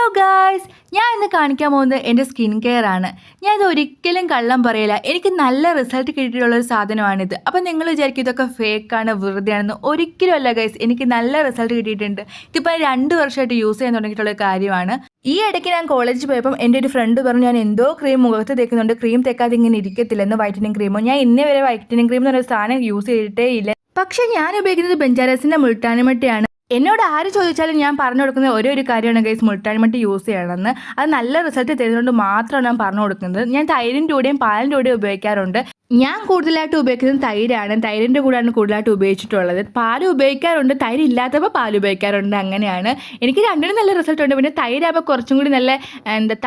Hello guys, ഞാൻ ഇന്ന് കാണിക്കാൻ പോകുന്നത് എൻ്റെ സ്കിൻ കെയർ ആണ്. ഞാൻ ഇത് ഒരിക്കലും കള്ളം പറയില്ല, എനിക്ക് നല്ല റിസൾട്ട് കിട്ടിയിട്ടുള്ളൊരു സാധനമാണിത്. അപ്പം നിങ്ങൾ വിചാരിക്കും ഇതൊക്കെ ഫേക്കാണ്, വെറുതെയാണെന്ന്. ഒരിക്കലും അല്ല ഗൈസ്, എനിക്ക് നല്ല റിസൾട്ട് കിട്ടിയിട്ടുണ്ട്. ഇതിപ്പോൾ 2 വർഷമായിട്ട് യൂസ് ചെയ്യാൻ തുടങ്ങിയിട്ടുള്ള കാര്യമാണ്. ഈ ഇടയ്ക്ക് ഞാൻ കോളേജിൽ പോയപ്പം എൻ്റെ ഒരു ഫ്രണ്ട് പറഞ്ഞു ഞാൻ എന്തോ ക്രീം മുഖത്ത് തേക്കുന്നുണ്ട്, ക്രീം തേക്കാതെ ഇങ്ങനെ ഇരിക്കത്തില്ലെന്ന്, വൈറ്റനിങ് ക്രീമോ. ഞാൻ ഇന്നേ വരെ വൈറ്റനിങ് ക്രീം എന്ന് പറയുന്ന സാധനം യൂസ് ചെയ്തിട്ടേ ഇല്ല. പക്ഷേ ഞാൻ ഉപയോഗിക്കുന്നത് ബെഞ്ചാരസിൻ്റെ മുൾട്ടാണിമട്ടിയാണ്. എന്നോട് ആര് ചോദിച്ചാലും ഞാൻ പറഞ്ഞു കൊടുക്കുന്ന ഒരു കാര്യമാണ് ഗൈസ്, മുൾട്ടാണിമട്ടി യൂസ് ചെയ്യണമെന്ന്. അത് നല്ല റിസൾട്ട് തരുന്നതുകൊണ്ട് മാത്രമാണ് ഞാൻ പറഞ്ഞു കൊടുക്കുന്നത്. ഞാൻ തൈരിൻ്റെ കൂടെയും പാലിൻ്റെ കൂടെയും ഉപയോഗിക്കാറുണ്ട്. ഞാൻ കൂടുതലായിട്ട് ഉപയോഗിക്കുന്നത് തൈരാണ്. തൈരിൻ്റെ കൂടെയാണ് കൂടുതലായിട്ട് ഉപയോഗിച്ചിട്ടുള്ളത്. പാൽ ഉപയോഗിക്കാറുണ്ട്, തൈര് ഇല്ലാത്തപ്പോൾ പാൽ ഉപയോഗിക്കാറുണ്ട്. അങ്ങനെയാണ്. എനിക്ക് രണ്ടിനും നല്ല റിസൾട്ട് ഉണ്ട്. പിന്നെ തൈരാകുമ്പോൾ കുറച്ചും കൂടി നല്ല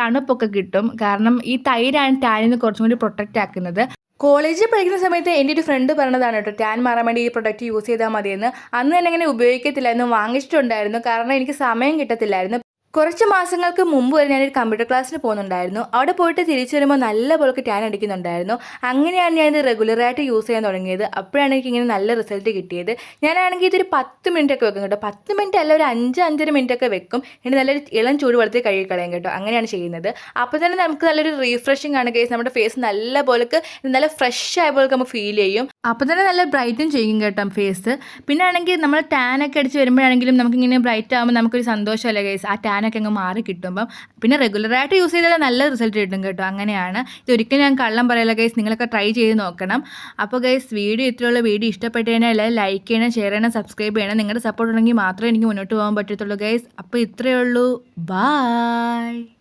തണുപ്പൊക്കെ കിട്ടും. കാരണം ഈ തൈരാണ് ടാനിൽ നിന്ന് കുറച്ചും കൂടി പ്രൊട്ടക്റ്റ് ആക്കുന്നത്. കോളേജിൽ പഠിക്കുന്ന സമയത്ത് എൻ്റെ ഒരു ഫ്രണ്ട് പറഞ്ഞതാണ് കേട്ടോ, ടാൻ മാറാൻ വേണ്ടി ഈ പ്രൊഡക്റ്റ് യൂസ് ചെയ്താൽ മതിയെന്ന്. അന്ന് തന്നെ ഇങ്ങനെ ഉപയോഗിക്കത്തില്ലായിരുന്നു, വാങ്ങിച്ചിട്ടുണ്ടായിരുന്നു. കാരണം എനിക്ക് സമയം കിട്ടത്തില്ലായിരുന്നു. കുറച്ച് മാസങ്ങൾക്ക് മുമ്പ് വരെ ഞാനൊരു കമ്പ്യൂട്ടർ ക്ലാസ്സിന് പോകുന്നുണ്ടായിരുന്നു. അവിടെ പോയിട്ട് തിരിച്ചു വരുമ്പോൾ നല്ല പോലെ ടാൻ അടിക്കുന്നുണ്ടായിരുന്നു. അങ്ങനെയാണ് ഞാനിത് റെഗുലറായിട്ട് യൂസ് ചെയ്യാൻ തുടങ്ങിയത്. അപ്പോഴാണ് എനിക്ക് ഇങ്ങനെ നല്ല റിസൾട്ട് കിട്ടിയത്. ഞാനാണെങ്കിൽ ഇതൊരു 10 മിനിറ്റ് ഒക്കെ വെക്കും കേട്ടോ. 10 മിനിറ്റ് അല്ല, ഒരു 5-5.5 മിനിറ്റ് ഒക്കെ വെക്കും. എന്നിട്ട് നല്ലൊരു ഇളം ചൂട് വെള്ളത്തിൽ കഴുകി കളയും കേട്ടോ. അങ്ങനെയാണ് ചെയ്യുന്നത്. അപ്പോൾ തന്നെ നമുക്ക് നല്ലൊരു റീഫ്രഷിംഗ് ആണ് കേസ്. നമ്മുടെ ഫേസ് നല്ല പോലെ നല്ല ഫ്രഷ് ആയ പോലെ നമുക്ക് ഫീൽ ചെയ്യും. അപ്പോൾ തന്നെ നല്ല ബ്രൈറ്റും ചെയ്യും കേട്ടോ ഫേസ്. പിന്നെ ആണെങ്കിൽ നമ്മൾ ടാനൊക്കെ അടിച്ച് വരുമ്പോഴാണെങ്കിലും നമുക്കിങ്ങനെ ബ്രൈറ്റ് ആകുമ്പോൾ നമുക്കൊരു സന്തോഷമല്ലേ കേസ്, ആ ടാനൊക്കെ അങ്ങ് മാറി കിട്ടുമ്പം. പിന്നെ റെഗുലറായിട്ട് യൂസ് ചെയ്താൽ നല്ല റിസൾട്ട് കിട്ടും കേട്ടോ. അങ്ങനെയാണ്. ഇതൊരിക്കലും ഞാൻ കള്ളം പറയില്ല ഗൈസ്, നിങ്ങളൊക്കെ ട്രൈ ചെയ്ത് നോക്കണം. അപ്പോൾ ഗൈസ്, ഇത്രയുള്ള വീഡിയോ ഇഷ്ടപ്പെട്ട് കഴിഞ്ഞാൽ എല്ലാവരും ലൈക്ക് ചെയ്യണം, ഷെയർ ചെയ്യണം, സബ്സ്ക്രൈബ് ചെയ്യണം. നിങ്ങളുടെ സപ്പോർട്ട് ഉണ്ടെങ്കിൽ മാത്രമേ എനിക്ക് മുന്നോട്ട് പോകാൻ പറ്റത്തുള്ളൂ ഗൈസ്. അപ്പോൾ ഇത്രയേ ഉള്ളൂ. ബൈ.